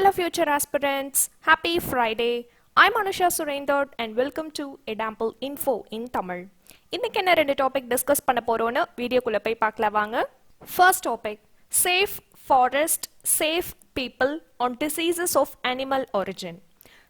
Hello future aspirants, happy Friday. I'm Anusha Surendra and welcome to Example Info in Tamil. இன்னைக்கு என்ன ரெண்டு topic discuss பண்ண போறோம்னு வீடியோக்குள்ள போய் பார்க்கலாம் வாங்க. First topic, safe forest, safe people on diseases of animal origin.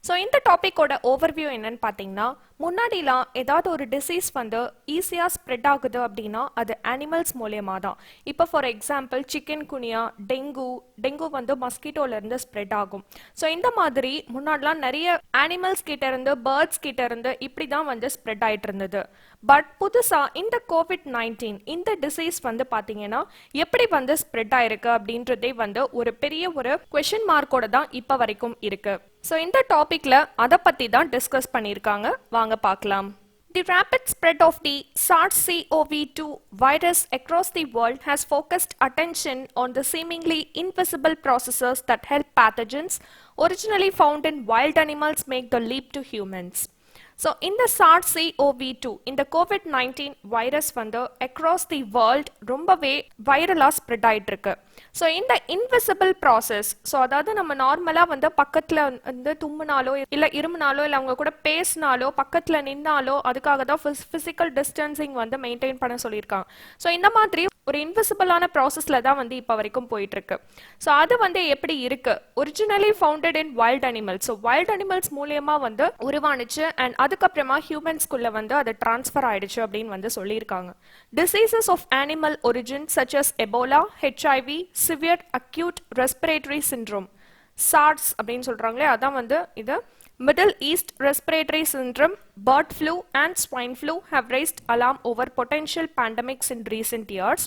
So இந்த டாப்பிக்கோட ஓவர்வியூ என்னன்னு பார்த்தீங்கன்னா, முன்னாடிலாம் ஏதாவது ஒரு டிசீஸ் வந்து ஈஸியாக ஸ்ப்ரெட் ஆகுது அப்படின்னா அது அனிமல்ஸ் மூலியமாக தான். இப்போ ஃபார் எக்ஸாம்பிள் சிக்கன் குனியா, டெங்கு வந்து மஸ்கிட்டோலேருந்து ஸ்ப்ரெட் ஆகும். ஸோ இந்த மாதிரி முன்னாடிலாம் நிறைய அனிமல்ஸ் கிட்ட இருந்து, பேர்ட்ஸ் கிட்ட இருந்து இப்படி தான் வந்து ஸ்ப்ரெட் ஆகிட்டு இருந்தது. பட் புதுசாக இந்த COVID-19 இந்த டிசீஸ் வந்து பார்த்தீங்கன்னா எப்படி வந்து ஸ்ப்ரெட் ஆயிருக்கு அப்படின்றதே வந்து ஒரு பெரிய ஒரு கொஷின் மார்க்கோட தான் இப்போ வரைக்கும் இருக்கு. ஸோ இந்த டாபிக்ல அதை பத்தி தான் டிஸ்கஸ் பண்ணியிருக்காங்க, வாங்க பார்க்கலாம். The rapid spread of the SARS-CoV-2 virus across the world has focused attention on the seemingly invisible processes that help pathogens originally found in wild animals make the leap to humans. So இந்த SARS-CoV-2 இந்த COVID-19 virus வந்து across the world ரொம்பவே வைரலாக spread ஆகிட்டு இருக்கு. So இந்த invisible process, so அதாவது நம்ம நார்மலாக வந்து பக்கத்தில் வந்து தும்முனாலோ இல்லை இருமுனாலோ இல்லை அவங்க கூட பேசினாலோ பக்கத்தில் நின்னாலோ அதுக்காக தான் ஃபிசிக்கல் டிஸ்டன்சிங் வந்து மெயின்டைன் பண்ண சொல்லியிருக்காங்க. ஸோ இந்த மாதிரி ஒரு இன்விசிபிளான ப்ராசஸில் தான் வந்து இப்போ வரைக்கும் போயிட்டு இருக்கு. ஸோ அது வந்து எப்படி இருக்கு, ஒரிஜினலி ஃபவுண்டட் இன் wild animals, so wild animals மூலியமா வந்து உருவானுச்சு அண்ட் அதுக்கப்புறமா ஹியூமன்ஸ்குள்ள வந்து அது டிரான்ஸ்ஃபர் ஆயிடுச்சு அப்படின்னு வந்து சொல்லியிருக்காங்க. Diseases of animal origin such as Ebola, HIV, severe acute respiratory syndrome, SARS அப்படின்னு சொல்றாங்களே அதான் வந்து இது. Middle East respiratory syndrome, bird flu and swine flu have raised alarm over potential pandemics in recent years,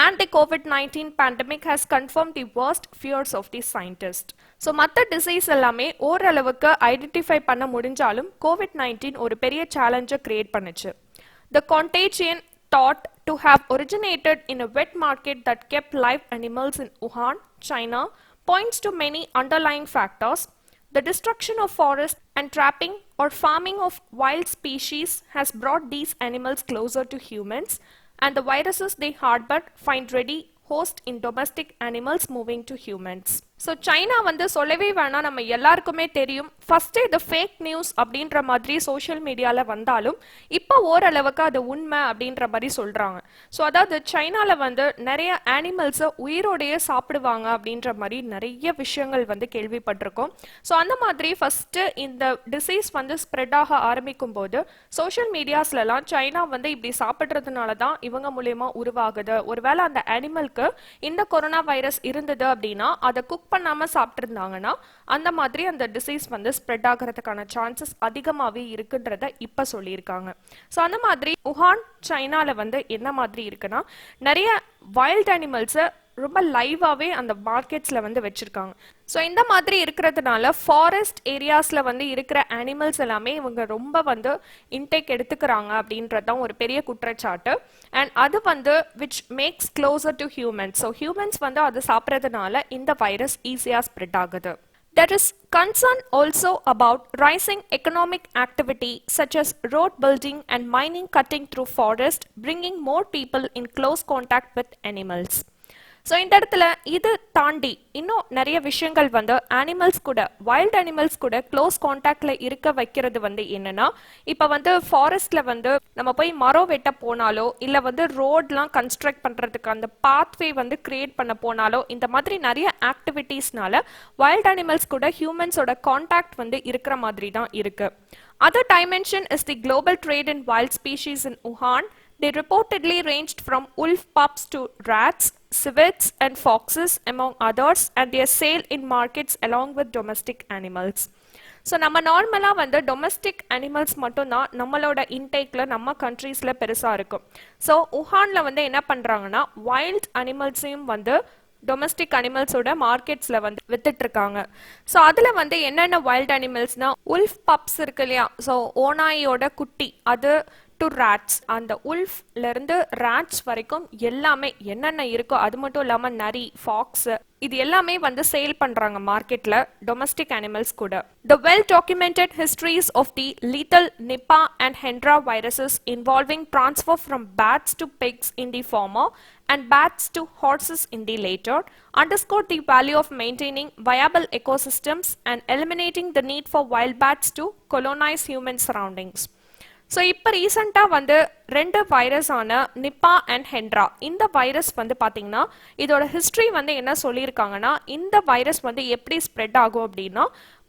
and the COVID-19 pandemic has confirmed the worst fears of the scientists. So மற்ற disease எல்லாமே ஓரளவுக்கு identify பண்ண முடிஞ்சாலும் COVID-19 ஒரு பெரிய சேலஞ்சை create பண்ணுச்சு. The contagion thought to have originated in a wet market that kept live animals in Wuhan, China, points to many underlying factors. The destruction of forests and trapping or farming of wild species has brought these animals closer to humans, and the viruses they harbor find ready host in domestic animals moving to humans. So China வந்து சொல்லவே வேணாம், நம்ம எல்லாருக்குமே தெரியும். First இது fake news அப்படின்ற மாதிரி social மீடியாவில் வந்தாலும் இப்போ ஓரளவுக்கு அது உண்மை அப்படின்ற மாதிரி சொல்கிறாங்க. ஸோ அதாவது சைனாவில் வந்து நிறைய அனிமல்ஸை உயிரோடையே சாப்பிடுவாங்க அப்படின்ற மாதிரி நிறைய விஷயங்கள் வந்து கேள்விப்பட்டிருக்கோம். ஸோ அந்த மாதிரி ஃபர்ஸ்ட்டு இந்த டிசீஸ் வந்து ஸ்ப்ரெட் ஆக ஆரம்பிக்கும் போது சோஷியல் மீடியாஸ்லலாம் சைனா வந்து இப்படி சாப்பிட்றதுனால தான் இவங்க மூலயமா உருவாகுது, ஒருவேளை அந்த அனிமலுக்கு இந்த கொரோனா வைரஸ் இருந்தது அப்படின்னா அதை குக் பண்ணாம சாப்பிட்டிருந்தாங்கன்னா அந்த மாதிரி அந்த டிசீஸ் வந்து ஸ்ப்ரெட் ஆகிறதுக்கான சான்சஸ் அதிகமாகவே இருக்குன்றத இப்ப சொல்லியிருக்காங்க. ஸோ அந்த மாதிரி உஹான் சைனால வந்து என்ன மாதிரி இருக்குன்னா நிறைய வைல்ட் அனிமல்ஸை ரொம்ப லைவாகவே அந்த மார்க்கெட்ஸில் வந்து வச்சுருக்காங்க. ஸோ இந்த மாதிரி இருக்கிறதுனால ஃபாரஸ்ட் ஏரியாஸில் வந்து இருக்கிற அனிமல்ஸ் எல்லாமே இவங்க ரொம்ப வந்து இன்டேக் எடுத்துக்கிறாங்க அப்படின்றது தான் ஒரு பெரிய குற்றச்சாட்டு. அண்ட் அது வந்து which makes closer to humans, so humans வந்து அது சாப்பிட்றதுனால இந்த வைரஸ் ஈஸியாக ஸ்ப்ரெட் ஆகுது. There is concern also about rising economic activity such as road building and mining cutting through forest, bringing more people in close contact with animals. So இந்த இடத்துல இது தாண்டி இன்னும் நிறைய விஷயங்கள் வந்து அனிமல்ஸ் கூட, வைல்ட் அனிமல்ஸ் கூட க்ளோஸ் கான்டாக்ட்ல இருக்க வைக்கிறது வந்து என்னன்னா, இப்போ வந்து ஃபாரஸ்ட்ல வந்து நம்ம போய் மரம் வெட்ட போனாலோ இல்லை வந்து ரோட்லாம் கன்ஸ்ட்ரக்ட் பண்ணுறதுக்கு அந்த பாத்வே வந்து கிரியேட் பண்ண போனாலோ இந்த மாதிரி நிறைய ஆக்டிவிட்டீஸ்னால வைல்ட் அனிமல்ஸ் கூட ஹியூமன்ஸோட கான்டாக்ட் வந்து இருக்கிற மாதிரி தான் இருக்கு. Other dimension is the global trade in wild species in Wuhan. They reportedly ranged from wolf pups to rats, civets and foxes among others, and they are sold in markets along with domestic animals. So நம்ம நார்மலாக வந்து domestic animals மட்டும்தான் நம்மளோட இன்டேக்கில் நம்ம கண்ட்ரீஸில் பெருசாக இருக்கும். So உஹானில் வந்து என்ன பண்ணுறாங்கன்னா வைல்ட் அனிமல்ஸையும் வந்து டொமஸ்டிக் அனிமல்ஸோட மார்க்கெட்ஸில் வந்து வித்துட்டு இருக்காங்க. ஸோ அதில் வந்து என்னென்ன வைல்ட் அனிமல்ஸ்னா உல்ஃப் பப்ஸ் இருக்கு இல்லையா, ஸோ ஓநாயோட குட்டி, அது டு ராட்ஸ். அந்த உல்ஃப்ல இருந்து ராட்ஸ் வரைக்கும் எல்லாமே என்னென்ன இருக்கோ, அது மட்டும் இல்லாம நரி, ஃபாக்ஸ், இது எல்லாமே வந்து சேல் பண்றாங்க மார்க்கெட்ல, டொமஸ்டிக் அனிமல்ஸ் கூட. The well documented histories of the lethal Nipah and Hendra viruses involving transfer from bats to pigs in the former and bats to horses in the later underscore the value of maintaining viable ecosystems and eliminating the need for wild bats to colonize human surroundings. So இப்போ ரீசெண்டாக வந்து 2 virus ஆன நிப்பா and Hendra, இந்த virus வந்து பார்த்தீங்கன்னா இதோட history வந்து என்ன சொல்லியிருக்காங்கன்னா, இந்த வைரஸ் வந்து எப்படி ஸ்ப்ரெட் ஆகும் அப்படின்னா,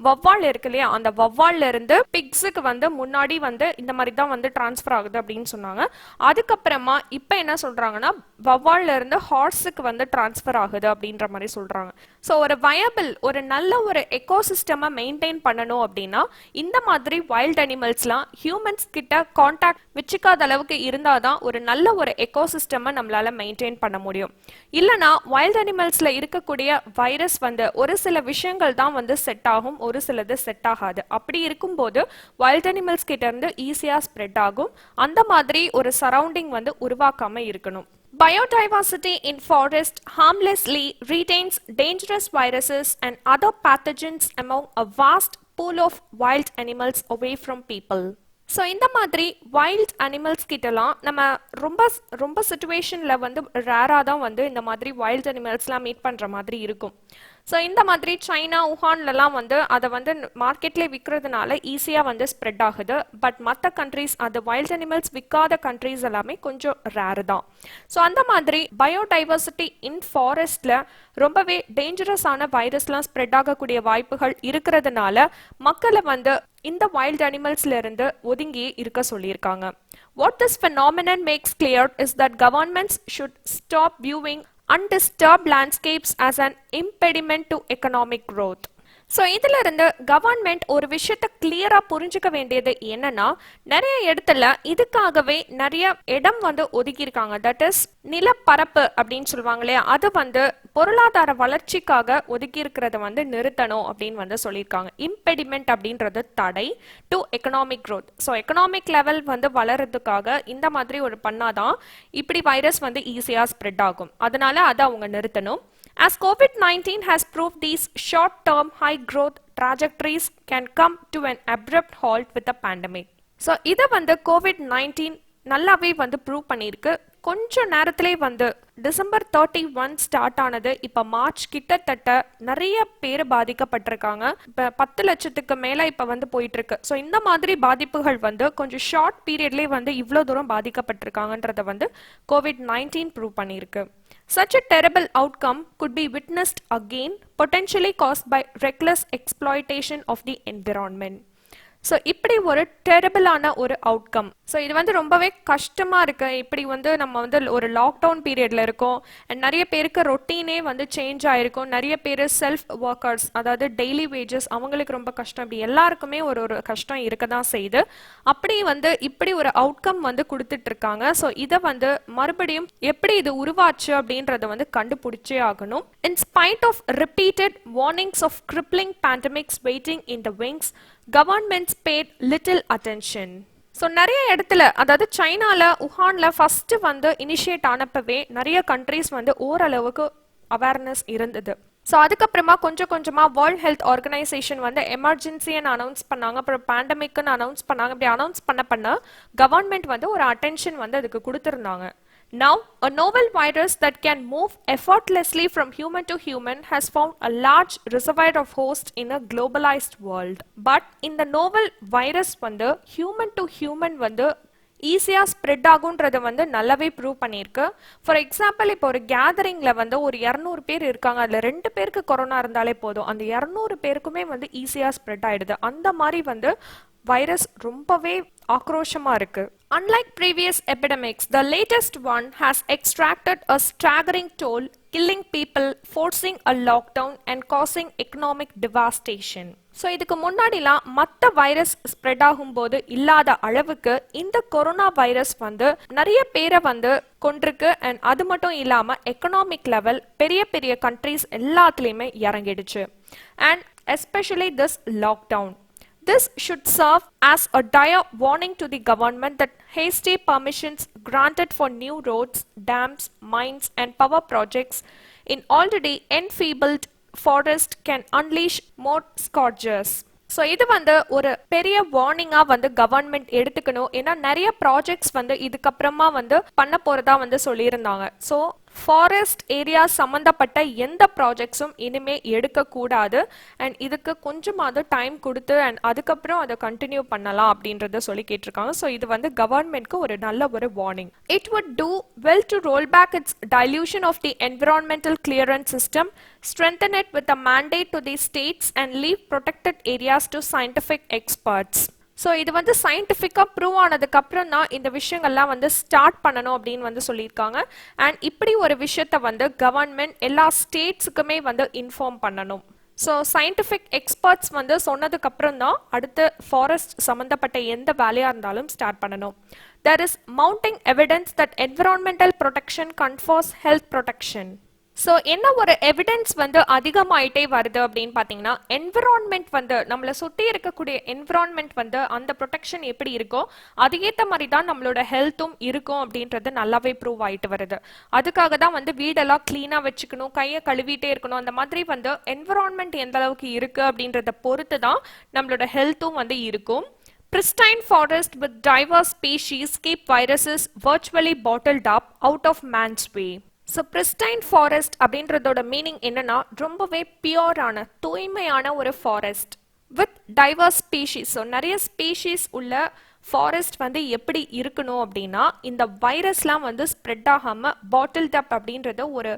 வவ்வால் இருக்கு இல்லையா, அந்த வவ்வால்ல இருந்து பிக்ஸுக்கு வந்து முன்னாடி வந்து இந்த மாதிரி தான் வந்து டிரான்ஸ்ஃபர் ஆகுது அப்படின்னு சொன்னாங்க. அதுக்கப்புறமா இப்போ என்ன சொல்றாங்கன்னா, வவ்வால்ல இருந்து ஹார்ஸுக்கு வந்து டிரான்ஸ்ஃபர் ஆகுது அப்படின்ற மாதிரி சொல்றாங்க. ஸோ ஒரு வயபிள், ஒரு நல்ல ஒரு எக்கோசிஸ்டமை மெயின்டைன் பண்ணணும் அப்படின்னா இந்த மாதிரி வைல்ட் அனிமல்ஸ்லாம் ஹியூமன்ஸ் கிட்ட கான்டாக்ட் வச்சுக்காத அளவுக்கு இருந்தாதான் ஒரு நல்ல ஒரு எக்கோசிஸ்டமை நம்மளால மெயின்டைன் பண்ண முடியும். இல்லைனா வைல்ட் அனிமல்ஸ்ல இருக்கக்கூடிய வைரஸ் வந்து ஒரு சில விஷயங்கள் தான் வந்து செட் ஆகும், ஒரு சிலது செட் ஆகாது. அப்படி இருக்கும்போது வைல்ட் அனிமல்ஸ் கிட்ட இருந்து ஈஸியா ஸ்ப்ரெட் ஆகும். அந்த மாதிரி ஒரு சரௌண்டிங் வந்து உருவாக்காம இருக்கணும். Biodiversity in forest harmlessly retains dangerous viruses and other pathogens among a vast pool of wild animals away from people. So இந்த மாதிரி வைல்ட் அனிமல்ஸ் கிட்டலாம் நம்ம ரொம்ப சுச்சுவேஷனில் வந்து ரேராக தான் வந்து இந்த மாதிரி வைல்ட் அனிமல்ஸ்லாம் மீட் பண்ணுற மாதிரி இருக்கும். ஸோ இந்த மாதிரி சைனா, உஹான்லலாம் வந்து அதை வந்து மார்க்கெட்லேயே விற்கிறதுனால ஈஸியாக வந்து ஸ்ப்ரெட் ஆகுது. பட் மற்ற கண்ட்ரீஸ், அது வைல்ட் அனிமல்ஸ் விற்காத கண்ட்ரீஸ் எல்லாமே கொஞ்சம் ரேரு தான். ஸோ அந்த மாதிரி பயோடைவர்சிட்டி இன் ஃபாரஸ்டில் ரொம்பவே டேஞ்சரஸான வைரஸ்லாம் ஸ்ப்ரெட் ஆகக்கூடிய வாய்ப்புகள் இருக்கிறதுனால மக்களை வந்து இந்த வைல்ட் அனிமல்ஸ்ல இருந்து ஒதுங்கி இருக்க சொல்லியிருக்காங்க. What this phenomenon makes clear is that governments should stop viewing undisturbed landscapes as an impediment to economic growth. So இதில் இருந்து கவர்மெண்ட் ஒரு விஷயத்தை கிளியரா புரிஞ்சுக்க வேண்டியது என்னன்னா, நிறைய இடத்துல இதுக்காகவே நிறைய இடம் வந்து ஒதுக்கியிருக்காங்க. தட் இஸ் நிலப்பரப்பு அப்படின்னு சொல்லுவாங்க இல்லையா, அது வந்து பொருளாதார வளர்ச்சிக்காக ஒதுக்கி இருக்கிறத வந்து நிறுத்தணும் அப்படின்னு வந்து சொல்லியிருக்காங்க. இம்பெடிமெண்ட் அப்படின்றது தடை to economic growth. So economic level வந்து வளர்றதுக்காக இந்த மாதிரி ஒரு பண்ணாதான் இப்படி வைரஸ் வந்து ஈஸியாக ஸ்ப்ரெட் ஆகும். அதனால அதை அவங்க நிறுத்தணும். As COVID-19 has proved, these short-term high-growth trajectories can come to an abrupt halt with the pandemic. So இதை வந்து COVID-19 நல்லாவே வந்து ப்ரூவ் பண்ணியிருக்கு. கொஞ்சம் நேரத்திலே வந்து டிசம்பர் 31 ஸ்டார்ட் ஆனது, இப்போ மார்ச் கிட்டத்தட்ட நிறைய பேர் பாதிக்கப்பட்டிருக்காங்க. இப்போ 10 லட்சத்துக்கு மேலே இப்போ வந்து போயிட்டு இருக்கு. ஸோ இந்த மாதிரி பாதிப்புகள் வந்து கொஞ்சம் ஷார்ட் பீரியட்லேயே வந்து இவ்வளோ தூரம் பாதிக்கப்பட்டிருக்காங்கன்றத வந்து COVID-19 ப்ரூவ் பண்ணியிருக்கு. Such a terrible outcome could be witnessed again, potentially caused by reckless exploitation of the environment. So இப்படி ஒரு டெரபிளான ஒரு அவுட்கம். ஸோ இது வந்து ரொம்பவே கஷ்டமாக இருக்கு. இப்படி வந்து நம்ம வந்து ஒரு லாக்டவுன் பீரியட்ல இருக்கோம். அண்ட் நிறைய பேருக்கு ரொட்டீனே வந்து சேஞ்ச் ஆயிருக்கும். நிறைய பேர் செல்ஃப் ஒர்க்கர்ஸ், அதாவது டெய்லி வேஜஸ், அவங்களுக்கு ரொம்ப கஷ்டம். இப்படி எல்லாருக்குமே ஒரு கஷ்டம் இருக்க தான் செய்யுது. அப்படி வந்து இப்படி ஒரு அவுட்கம் வந்து கொடுத்துட்டு இருக்காங்க. ஸோ இதை வந்து மறுபடியும் எப்படி இது உருவாச்சு அப்படின்றத வந்து கண்டுபிடிச்சே ஆகணும். In spite of repeated warnings of crippling pandemics waiting in the wings, governments paid little attention. So நிறைய இடத்துல, அதாவது சைனால, உஹான்ல ஃபர்ஸ்ட் வந்து இனிஷியேட் ஆனப்பவே நிறைய கண்ட்ரீஸ் வந்து ஓரளவுக்கு அவேர்னஸ் இருந்தது. ஸோ அதுக்கப்புறமா கொஞ்சம் கொஞ்சமாக வேர்ல்ட் ஹெல்த் ஆர்கனைசேஷன் வந்து எமர்ஜென்சின்னு அனௌன்ஸ் பண்ணாங்க, அப்புறம் பேண்டமிக்னு அனௌன்ஸ் பண்ணாங்க. இப்படி அனௌன்ஸ் பண்ண கவர்மெண்ட் வந்து ஒரு அட்டென்ஷன் வந்து அதுக்கு கொடுத்துருந்தாங்க. Now, a novel virus that can move effortlessly from human to human has found a large reservoir of hosts in a globalized world. But in the novel virus வந்து human to human வந்து ஈஸியாக spread ஆகுன்றதை வந்து நல்லாவே prove பண்ணியிருக்கு. For example, இப்போ ஒரு கேதரிங்கில் வந்து ஒரு 200 பேர் இருக்காங்க, அதில் 2 பேருக்கு கொரோனா இருந்தாலே போதும், அந்த 200 பேருக்குமே வந்து ஈஸியாக ஸ்ப்ரெட் ஆயிடுது. அந்த மாதிரி வந்து வைரஸ் ரொம்பவே ஆக்ரோஷமா இருக்கு. Unlike previous epidemics, the latest one has extracted a staggering toll, killing people, forcing a lockdown and causing economic devastation. So இதுக்கு முன்னாடிலாம் மற்ற வைரஸ் ஸ்ப்ரெட் ஆகும்போது இல்லாத அளவுக்கு இந்த கொரோனா வைரஸ் வந்து நிறைய பேரை வந்து கொண்டிருக்கு. அண்ட் அது மட்டும் இல்லாமல் எக்கனாமிக் லெவல் பெரிய பெரிய கண்ட்ரீஸ் எல்லாத்துலேயுமே இறங்கிடுச்சு. And especially this lockdown. This should serve as a dire warning to the government that hasty permissions granted for new roads, dams, mines, and power projects in already enfeebled forest can unleash more scourges. So இது வந்து ஒரு பெரிய வார்னிங்கா வந்து government எடுத்துக்கணும். ஏன்னா நிறைய projects வந்து இதுக்கப்புறமா வந்து பண்ண போறதா வந்து சொல்லியிருந்தாங்க. ஸோ ஃபாரஸ்ட் ஏரியா சம்மந்தப்பட்ட எந்த ப்ராஜெக்ட்ஸும் இனிமே எடுக்கக்கூடாது. அண்ட் இதுக்கு கொஞ்சமாவது டைம் கொடுத்து அண்ட் அதுக்கப்புறம் அதை கண்டினியூ பண்ணலாம் அப்படின்றத சொல்லி கேட்டிருக்காங்க. ஸோ இது வந்து கவர்மெண்ட்க்கு ஒரு நல்ல ஒரு warning. It would do well to roll back its dilution of the environmental clearance system, strengthen it with a mandate to the states and leave protected areas to scientific experts. So இது வந்து சயின்டிஃபிக்காக prove ஆனதுக்கு அப்புறம் தான் இந்த விஷயங்கள்லாம் வந்து start பண்ணணும் அப்படின்னு வந்து சொல்லியிருக்காங்க. அண்ட் இப்படி ஒரு விஷயத்த வந்து கவர்மெண்ட் எல்லா ஸ்டேட்ஸுக்குமே வந்து இன்ஃபார்ம் பண்ணணும். ஸோ சயின்டிஃபிக் எக்ஸ்பர்ட்ஸ் வந்து சொன்னதுக்கு அப்புறம் தான் அடுத்து ஃபாரஸ்ட் சம்மந்தப்பட்ட எந்த வேலையாக இருந்தாலும் ஸ்டார்ட் பண்ணணும். There is mounting evidence that environmental protection confers health protection. So என்ன ஒரு எவிடன்ஸ் வந்து அதிகமாயிட்டே வருது அப்படின்னு பார்த்தீங்கன்னா, என்விரான்மெண்ட் வந்து நம்மளை சுற்றி இருக்கக்கூடிய என்விரான்மெண்ட் வந்து அந்த ப்ரொடெக்ஷன் எப்படி இருக்கோ அதுக்கேற்ற மாதிரி தான் நம்மளோட ஹெல்த்தும் இருக்கும் அப்படின்றது நல்லாவே ப்ரூவ் ஆகிட்டு வருது. அதுக்காக தான் வந்து வீடெல்லாம் க்ளீனாக வச்சுக்கணும், கையை கழுவிட்டே இருக்கணும். அந்த மாதிரி வந்து என்விரான்மெண்ட் எந்த அளவுக்கு இருக்கு அப்படின்றத பொறுத்து தான் நம்மளோட ஹெல்த்தும் வந்து இருக்கும். Pristine forest with diverse species keep viruses virtually bottled up out of man's way. So pristine forest அப்படின்றதோட மீனிங் என்னன்னா ரொம்பவே பியூரான தூய்மையான ஒரு forest with diverse species. So நிறைய ஸ்பீஷீஸ் உள்ள ஃபாரஸ்ட் வந்து எப்படி இருக்கணும் அப்படின்னா, இந்த வைரஸ்லாம் வந்து ஸ்ப்ரெட் ஆகாமல் பாட்டில் டப் அப்படின்றத ஒரு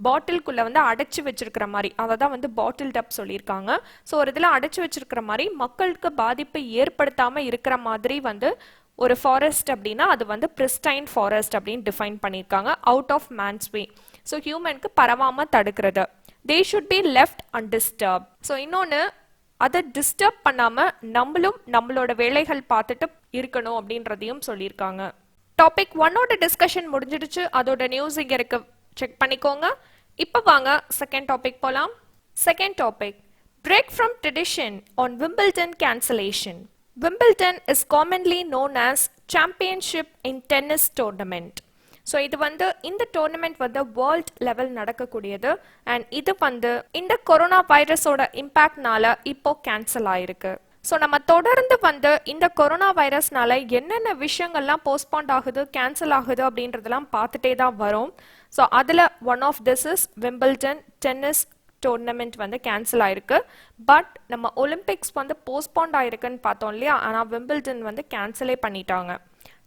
பாட்டிலுக்குள்ளே வந்து அடைச்சி வச்சிருக்கிற மாதிரி, அதை தான் வந்து பாட்டில் டப் சொல்லியிருக்காங்க. ஸோ ஒரு இதில் அடைச்சி வச்சிருக்கிற மாதிரி மக்களுக்கு பாதிப்பு ஏற்படுத்தாமல் இருக்கிற மாதிரி வந்து ஒரு ஃபாரஸ்ட் அப்படின்னா அது வந்து பிரிஸ்டைன் ஃபாரஸ்ட் அப்படின்னு டிஃபைன் பண்ணியிருக்காங்க. Out of man's way, so ஹியூமனுக்கு பரவாமல் தடுக்கிறது. They should be left undisturbed. So இன்னொன்று, அதை டிஸ்டர்ப் பண்ணாமல் நம்மளும் நம்மளோட வேலைகள் பார்த்துட்டு இருக்கணும் அப்படின்றதையும் சொல்லியிருக்காங்க. டாபிக் 1ஓட டிஸ்கஷன் முடிஞ்சிடுச்சு. அதோட நியூஸ் இங்கே இருக்கு, செக் பண்ணிக்கோங்க. இப்போ வாங்க செகண்ட் டாபிக் போகலாம். Second topic, break from tradition on Wimbledon cancellation. Wimbledon is commonly known as Championship in Tennis Tournament. So இது வந்து இந்த டோர்னமெண்ட் வந்து வேர்ல்ட் லெவல் நடக்கக்கூடியது. அண்ட் இது வந்து இந்த கொரோனா வைரஸோட இம்பேக்ட்னால இப்போ கேன்சல் ஆயிருக்கு. ஸோ நம்ம தொடர்ந்து வந்து இந்த கொரோனா வைரஸ்னால என்னென்ன விஷயங்கள்லாம் போஸ்ட்பாண்ட் ஆகுது, கேன்சல் ஆகுது அப்படின்றதெல்லாம் பார்த்துட்டே தான் வரும். ஸோ அதில் one of this is Wimbledon tennis tournament வந்து கேன்சல் ஆயிருக்கு. பட் நம்ம ஒலிம்பிக்ஸ் வந்து போஸ்ட்பாண்ட் ஆயிருக்குன்னு பார்த்தோம் இல்லையா, ஆனால் விம்பிள்டன் வந்து கேன்சலே பண்ணிட்டாங்க.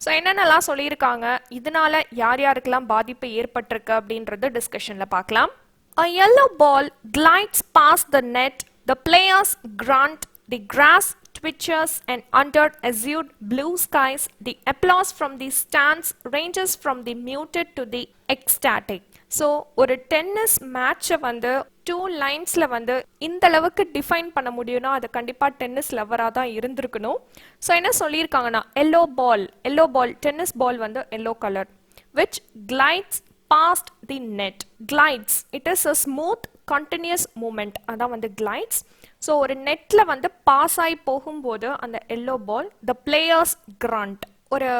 ஸோ என்னென்னலாம் சொல்லியிருக்காங்க, இதனால யார் யாருக்கெல்லாம் பாதிப்பு ஏற்பட்டிருக்கு அப்படின்றது டிஸ்கஷனில் பார்க்கலாம். A yellow ball glides past the net, the players grunt, the grass twitches, and under azure blue skies, the applause from the stands ranges from the muted to the ecstatic. So ஒரு tennis மேட்சை வந்து 2 லைன்ஸில் வந்து இந்த அளவுக்கு define பண்ண முடியும்னா அது கண்டிப்பாக டென்னிஸ் லவராக தான் இருந்திருக்கணும். ஸோ என்ன சொல்லியிருக்காங்கன்னா, எல்லோ பால் டென்னிஸ் பால் வந்து yellow colour which glides past the net. Glides it is a smooth continuous movement, அதான் வந்து கிளைட்ஸ். ஸோ ஒரு நெட்டில் வந்து பாஸ் ஆகி போகும்போது அந்த yellow ball, the players grunt, ஒரு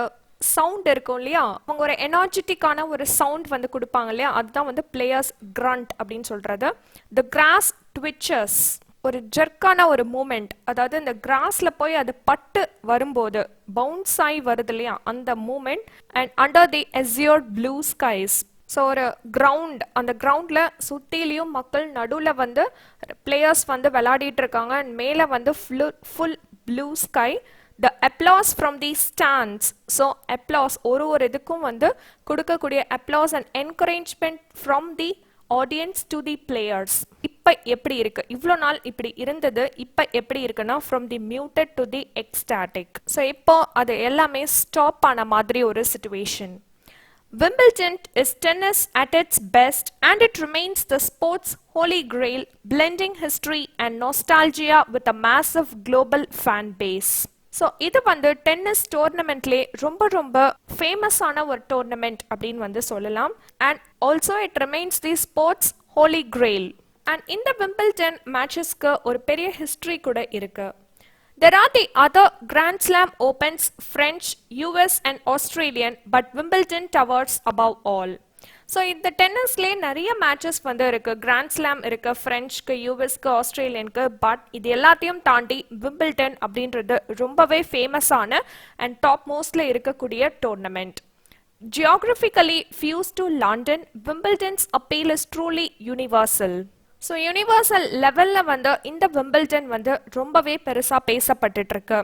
சவுண்ட் இருக்கும் இல்லையா, அவங்க ஒரு எனர்ஜெட்டிக்கான ஒரு சவுண்ட் வந்து கொடுப்பாங்க இல்லையா, அதுதான் வந்து பிளேயர்ஸ் கிரண்ட் அப்படின்னு சொல்றது. த கிராஸ் ட்விச்சஸ், ஒரு ஜெர்க்கான ஒரு மூமெண்ட், அதாவது இந்த கிராஸ்ல போய் அது பட்டு வரும்போது பவுன்ஸ் ஆகி வருது இல்லையா அந்த moment. And under the azure blue skies, so ஒரு கிரவுண்ட், அந்த கிரவுண்டில் சுற்றிலையும் மக்கள், நடுவில் வந்து பிளேயர்ஸ் வந்து விளையாடிட்டு இருக்காங்க. அண்ட் மேலே வந்து full blue sky. The applause from the stands. So applause ஒரு இதுக்கும் வந்து கொடுக்கக்கூடிய applause and encouragement from the audience to the players. இப்போ எப்படி இருக்கு, இவ்வளோ நாள் இப்படி இருந்தது, இப்போ எப்படி இருக்குன்னா from the muted to the ecstatic. So இப்போ அது எல்லாமே ஸ்டாப் ஆன மாதிரி ஒரு situation. Wimbledon is tennis at its best and it remains the sport's holy grail, blending history and nostalgia with a massive global fan base. So இது வந்து tennis டோர்னமெண்ட்லேயே ரொம்ப ஃபேமஸான ஒரு டோர்னமெண்ட் அப்படின்னு வந்து சொல்லலாம். And also it remains the sports holy grail. அண்ட் இந்த விம்பிள்டன் மேட்சஸ்க்கு ஒரு பெரிய ஹிஸ்ட்ரி கூட இருக்கு. There are the other Grand Slam Opens, French, US and Australian, but Wimbledon towers above all. So இந்த டென்னிஸ்லேயே நிறைய மேட்சஸ் வந்து இருக்குது. கிராண்ட் ஸ்லாம் இருக்குது, ஃப்ரெஞ்சுக்கு, யூஎஸ்க்கு, ஆஸ்திரேலியனுக்கு. பட் இது எல்லாத்தையும் தாண்டி விம்பிள்டன் அப்படின்றது ரொம்பவே ஃபேமஸான அண்ட் டாப் மோஸ்ட்ல இருக்கக்கூடிய tournament. Geographically fused to London, Wimbledon's appeal is truly universal. So universal லெவலில் வந்து இந்த விம்பிள்டன் வந்து ரொம்பவே பெருசாக பேசப்பட்டுட்டு இருக்கு.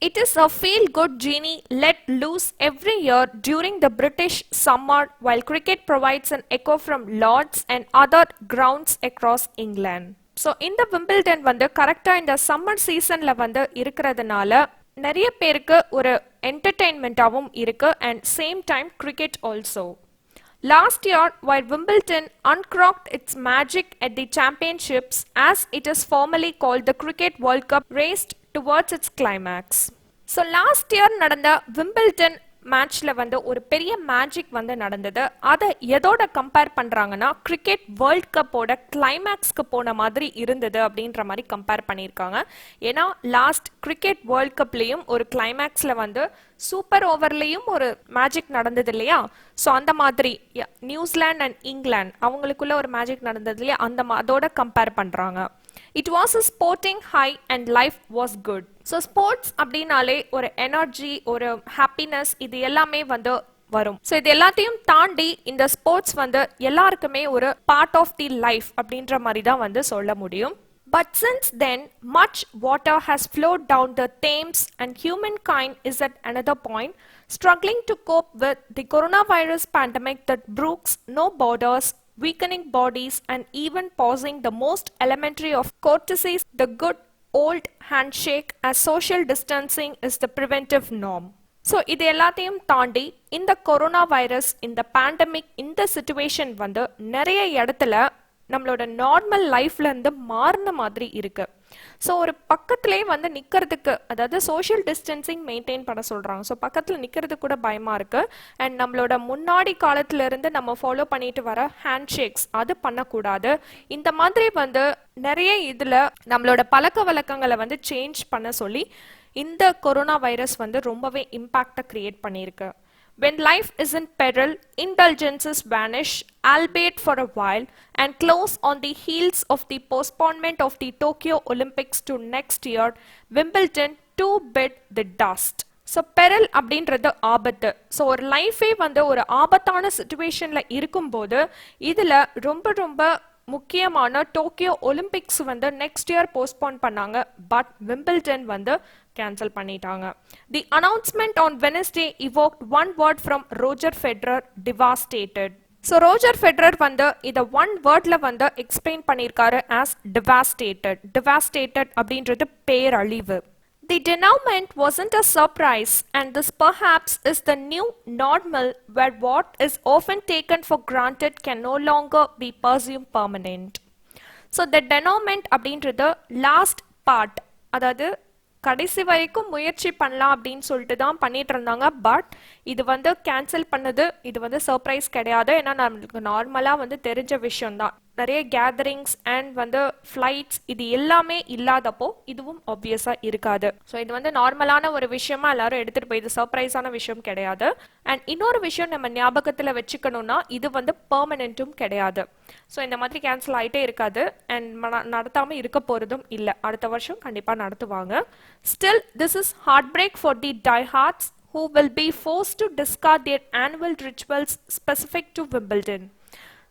It is a feel-good genie let loose every year during the British summer, while cricket provides an echo from Lords and other grounds across England. So இந்த Wimbledon வந்து கரெக்டாக இந்த சம்மர் சீசனில் வந்து இருக்கிறதுனால நிறைய பேருக்கு ஒரு என்டர்டெயின்மெண்ட்டாகவும் இருக்கு and same time cricket also. Last year, while Wimbledon uncrocked its magic at the championships, as it is formally called, the Cricket World Cup raced towards its climax. So last year நடந்த Wimbledon மேட்ச்ல வந்து ஒரு பெரிய magic வந்து நடந்தது. அதை எதோட compare பண்றாங்கன்னா கிரிக்கெட் வேர்ல்ட் கப்போட கிளைமேக்ஸ்க்கு போன மாதிரி இருந்தது அப்படின்ற மாதிரி கம்பேர் பண்ணியிருக்காங்க. ஏன்னா லாஸ்ட் கிரிக்கெட் வேர்ல்ட் கப்லேயும் ஒரு கிளைமேக்ஸ்ல வந்து சூப்பர் ஓவர்லேயும் ஒரு மேஜிக் நடந்தது இல்லையா? ஸோ அந்த மாதிரி நியூசிலாந்து அண்ட் இங்கிலாந்து அவங்களுக்குள்ள ஒரு மேஜிக் நடந்தது இல்லையா? அதோட கம்பேர் பண்றாங்க. It was a sporting high and life was good. So sports அப்படினாலே ஒரு எனர்ஜி, ஒரு ஹாப்பினஸ், இது எல்லாமே வந்து வரும். ஸோ இது எல்லாத்தையும் தாண்டி இந்த ஸ்போர்ட்ஸ் வந்து எல்லாருக்குமே ஒரு பார்ட் ஆஃப் தி லைஃப் அப்படின்ற மாதிரி தான் வந்து சொல்ல முடியும். But since then, much water has flowed down the Thames and humankind is at another point, struggling to cope with the coronavirus pandemic that brooks no borders, weakening bodies and even pausing the most elementary of courtesies, the good old handshake, as social distancing is the preventive norm. So இது எல்லாத்தையும் தாண்டி இந்த corona virus, இந்த pandemic, இந்த situation வந்து நிறைய இடத்துல நம்மளோட நார்மல் லைஃப்ல இருந்து மாறின மாதிரி இருக்கு. ஸோ ஒரு பக்கத்திலே வந்து நிற்கிறதுக்கு, அதாவது சோஷியல் டிஸ்டன்சிங் மெயின்டைன் பண்ண சொல்கிறாங்க. ஸோ பக்கத்தில் நிற்கிறது கூட பயமாக இருக்குது. அண்ட் நம்மளோட முன்னாடி காலத்திலேருந்து நம்ம ஃபாலோ பண்ணிட்டு வர ஹேண்ட் ஷேக்ஸ் அது பண்ணக்கூடாது. இந்த மாதிரி வந்து நிறைய இதில் நம்மளோட பழக்க வழக்கங்களை வந்து சேஞ்ச் பண்ண சொல்லி இந்த கொரோனா வைரஸ் வந்து ரொம்பவே இம்பேக்டை கிரியேட் பண்ணியிருக்கு. When life is in peril, indulgences vanish, albeit for a while, and close on the heels of the postponement of the Tokyo Olympics to next year, Wimbledon too bit the dust. So Borrell அப்படின்றது ஆபத்து. So ஒரு லைஃபே வந்து ஒரு ஆபத்தான சுச்சுவேஷனில் இருக்கும்போது இதில் ரொம்ப ரொம்ப முக்கியமான டோக்கியோ ஒலிம்பிக்ஸ் வந்து நெக்ஸ்ட் இயர் போஸ்ட்போன் பண்ணாங்க. பட் விம்பிள்டன் வந்து கேன்சல் பண்ணிட்டாங்க. The announcement on Wednesday evoked one word from Roger Federer, devastated. ஸோ ரோஜர் ஃபெடரர் வந்து இதை ஒன் வேர்ட்ல வந்து எக்ஸ்பிளைன் பண்ணியிருக்காரு as devastated. devastated அப்படின்றது பேரழிவு. The denouement wasn't a surprise, and this perhaps is the new normal where what is often taken for granted can no longer be presumed permanent. So the denouement அப்படின்றது last part, அதாவது கடைசி வரைக்கும் முயற்சி பண்ணலாம் அப்படின்னு சொல்லிட்டு தான் பண்ணிட்டு இருந்தாங்க. பட் இது வந்து கேன்சல் பண்ணது, இது வந்து சர்ப்ரைஸ் கிடையாது. ஏன்னா நம்மளுக்கு நார்மலாக வந்து தெரிஞ்ச விஷயம்தான். நிறைய கேதரிங்ஸ் அண்ட் வந்து ஃப்ளைட்ஸ் இது எல்லாமே இல்லாதப்போ இதுவும் ஆப்வியஸாக இருக்காது. ஸோ இது வந்து நார்மலான ஒரு விஷயமா எல்லாரும் எடுத்துகிட்டு போய் இது சர்ப்ரைஸான விஷயம் கிடையாது. அண்ட் இன்னொரு விஷயம் நம்ம ஞாபகத்தில் வச்சுக்கணும்னா இது வந்து பெர்மனெண்ட்டும் கிடையாது. ஸோ இந்த மாதிரி கேன்சல் ஆகிட்டே இருக்காது அண்ட் நடத்தாமல் இருக்க போகிறதும் இல்லை. அடுத்த வருஷம் கண்டிப்பாக நடத்துவாங்க. Still, this is heartbreak for the diehards who will be forced to discard their annual rituals specific to Wimbledon.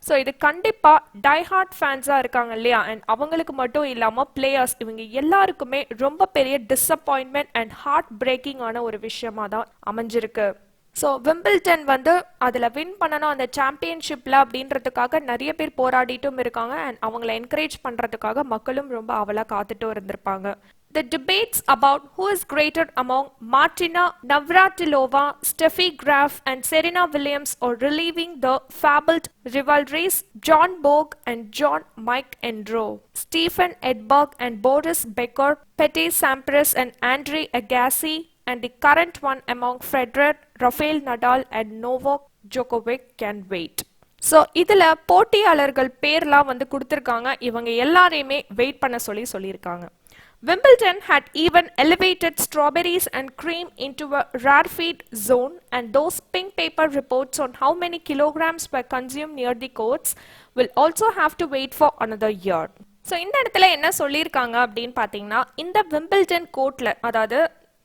So இது கண்டிப்பாக டைஹார்ட் ஃபேன்ஸாக இருக்காங்க இல்லையா, அண்ட் அவங்களுக்கு மட்டும் இல்லாமல் பிளேயர்ஸ், இவங்க எல்லாருக்குமே ரொம்ப பெரிய டிஸப்பாயின்மெண்ட் அண்ட் ஹார்ட் பிரேக்கிங்கான ஒரு விஷயமா தான் அமைஞ்சிருக்கு. ஸோ விம்பிள்டன் வந்து அதில் வின் பண்ணணும் அந்த சாம்பியன்ஷிப்பில் அப்படின்றதுக்காக நிறைய பேர் போராடிட்டும் இருக்காங்க. அண்ட் அவங்கள என்கரேஜ் பண்ணுறதுக்காக மக்களும் ரொம்ப அவலாக காத்துட்டும் இருந்திருப்பாங்க. The debates about who is greater among Martina Navratilova, Steffi Graf and Serena Williams are reliving the fabled rivalries John Bogue and John McEnroe, Stefan Edberg and Boris Becker, Pete Sampras and Andre Agassi, and the current one among Federer, Rafael Nadal and Novak Djokovic can wait. So இதில் போட்டியாளர்கள் பேர்லாம் வந்து கொடுத்துருக்காங்க. இவங்க எல்லாரையுமே wait பண்ண சொல்லியிருக்காங்க. Wimbledon had even elevated strawberries and cream into a rarefied zone, and those pink paper reports on how many kilograms were consumed near the courts will also have to wait for another year. So இந்த இடத்துல என்ன சொல்லியிருக்காங்க அப்படின்னு பார்த்தீங்கன்னா, இந்த Wimbledon கோர்ட்டில், அதாவது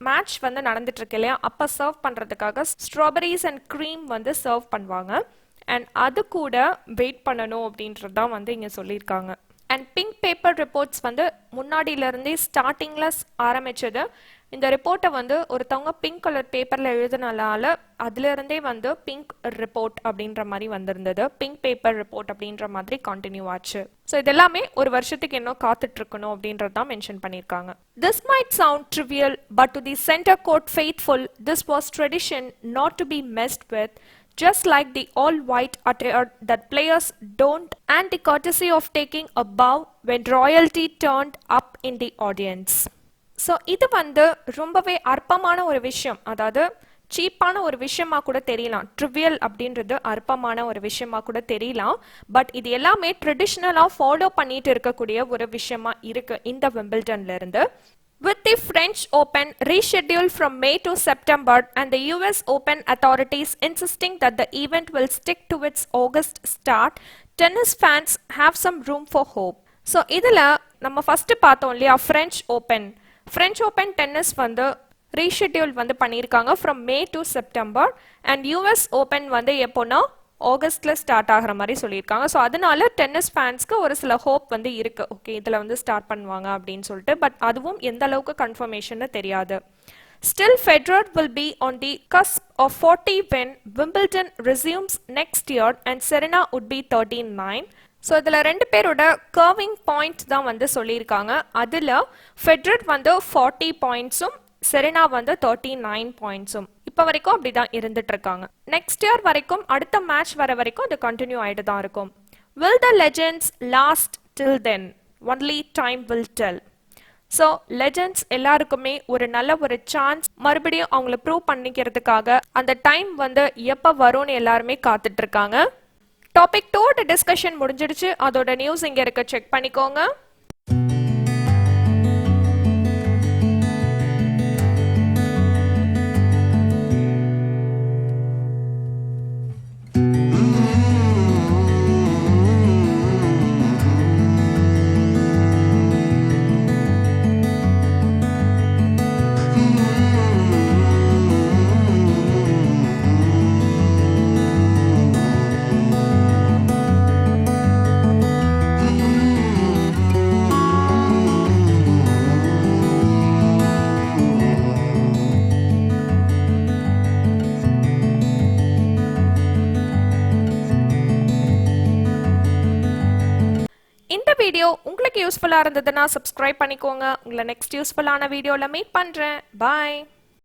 match வந்து நடந்துட்டு இருக்கு இல்லையா, அப்போ சர்வ் பண்ணுறதுக்காக ஸ்ட்ராபெரிஸ் அண்ட் க்ரீம் வந்து சர்வ் பண்ணுவாங்க. அண்ட் அது கூட வெயிட் பண்ணணும் அப்படின்றது தான் வந்து இங்கே சொல்லியிருக்காங்க. அண்ட் பிங்க் பேப்பர் ரிப்போர்ட்ஸ் வந்து முன்னாடியிலேருந்தே ஸ்டார்டிங்கில் ஆரம்பித்தது. இந்த ரிப்போர்ட்டை வந்து ஒருத்தவங்க பிங்க் கலர் பேப்பரில் எழுதுனால அதுலேருந்தே வந்து பிங்க் ரிப்போர்ட் அப்படின்ற மாதிரி வந்திருந்தது. பிங்க் பேப்பர் ரிப்போர்ட் அப்படின்ற மாதிரி கண்டினியூ ஆச்சு. ஸோ இதெல்லாமே ஒரு வருஷத்துக்கு இன்னும் காத்துட்டு இருக்கணும் அப்படின்றது தான் மென்ஷன் பண்ணியிருக்காங்க. This might sound trivial, but to the center court faithful, this was tradition not to be messed with. Just like the all-white attire that players don't, and the courtesy of taking a bow when royalty turned up in the audience. So இது வந்து ரொம்பவே அற்பமான ஒரு விஷயம், அதாவது சீப்பான ஒரு விஷயமா கூட தெரியலாம். ட்ரிவியல் அப்படின்றது அற்பமான ஒரு விஷயமா கூட தெரியலாம். பட் இது எல்லாமே ட்ரெடிஷ்னலாக ஃபாலோ பண்ணிட்டு இருக்கக்கூடிய ஒரு விஷயமா இருக்கு இந்த விம்பிள்டன்ல இருந்து. With the French Open rescheduled from May to September and the US Open authorities insisting that the event will stick to its August start, tennis fans have some room for hope. So இதில் நம்ம first பார்த்தோம் இல்லையா, French Open tennis வந்து reschedule வந்து பண்ணியிருக்காங்க from May to September. And US Open வந்து எப்போனா ஆகஸ்ட்ல start ஆகிற மாதிரி சொல்லியிருக்காங்க. ஸோ அதனால டென்னிஸ் ஃபேன்ஸ்க்கு ஒரு சில ஹோப் வந்து இருக்கு, ஓகே இதில் வந்து ஸ்டார்ட் பண்ணுவாங்க அப்படின்னு சொல்லிட்டு. பட் அதுவும் எந்த அளவுக்கு கன்ஃபர்மேஷன் தெரியாது. Still, Federer will be on the cusp of 40 when Wimbledon resumes next year and Serena would be 39. So இதில் ரெண்டு பேரோட கர்விங் பாயிண்ட்ஸ் தான் வந்து சொல்லியிருக்காங்க. அதில் ஃபெட்ரர் வந்து 40 பாயிண்ட்ஸும் செரினா வந்து 39 பாயிண்ட்ஸும் இப்போ வரைக்கும் அப்படி தான் இருந்துட்டு இருக்காங்க. நெக்ஸ்ட் இயர் வரைக்கும், அடுத்த மேட்ச் வர வரைக்கும் அது கண்டினியூ ஆகிட்டு தான் இருக்கும். Will the legends last till then? Only time will tell. So legends எல்லாருக்குமே ஒரு நல்ல ஒரு சான்ஸ் மறுபடியும் அவங்கள ப்ரூவ் பண்ணிக்கிறதுக்காக அந்த டைம் வந்து எப்போ வரும்னு எல்லாருமே காத்துட்டு இருக்காங்க. டாபிக் 2 டிஸ்கஷன் முடிஞ்சிடுச்சு. அதோட நியூஸ் இங்கே இருக்க, செக் பண்ணிக்கோங்க. இந்த வீடியோ உங்களுக்கு யூஸ்ஃபுல்லாக இருந்ததுன்னா சப்ஸ்கிரைப் பண்ணிக்கோங்க. உங்களை நெக்ஸ்ட் யூஸ்ஃபுல்லான வீடியோவில் மீட் பண்ணுறேன். பாய்.